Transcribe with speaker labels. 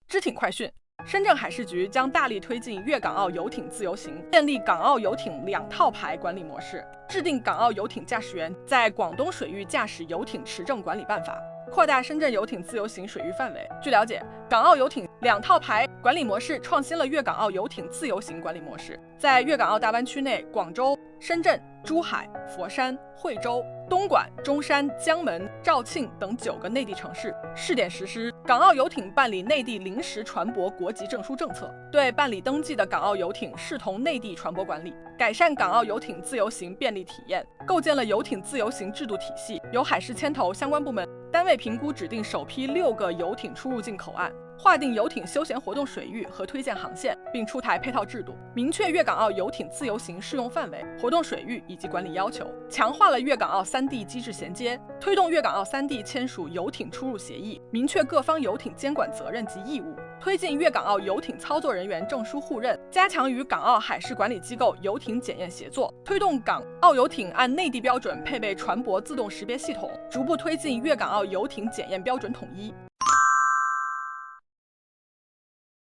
Speaker 1: 支挺快讯。深圳海事局将大力推进粤港澳游艇自由行，建立港澳游艇2套牌管理模式，制定港澳游艇驾驶员在广东水域驾驶游艇持证管理办法，扩大深圳游艇自由行水域范围。据了解，港澳游艇2套牌管理模式创新了粤港澳游艇自由行管理模式，在粤港澳大湾区内，广州、深圳、珠海、佛山、惠州、东莞、中山、江门、肇庆等9个内地城市试点实施港澳游艇办理内地临时船舶国籍证书政策，对办理登记的港澳游艇视同内地船舶管理，改善港澳游艇自由行便利体验，构建了游艇自由行制度体系。由海事牵头相关部门单位评估指定首批6个游艇出入境口岸，划定游艇休闲活动水域和推荐航线，并出台配套制度，明确粤港澳游艇自由行适用范围、活动水域以及管理要求，强化了粤港澳3地机制衔接，推动粤港澳3地签署游艇出入协议，明确各方游艇监管责任及义务，推进粤港澳游艇操作人员证书互认，加强与港澳海事管理机构游艇检验协作，推动港澳游艇按内地标准配备船舶自动识别系统，逐步推进粤港澳游艇检验标准统一。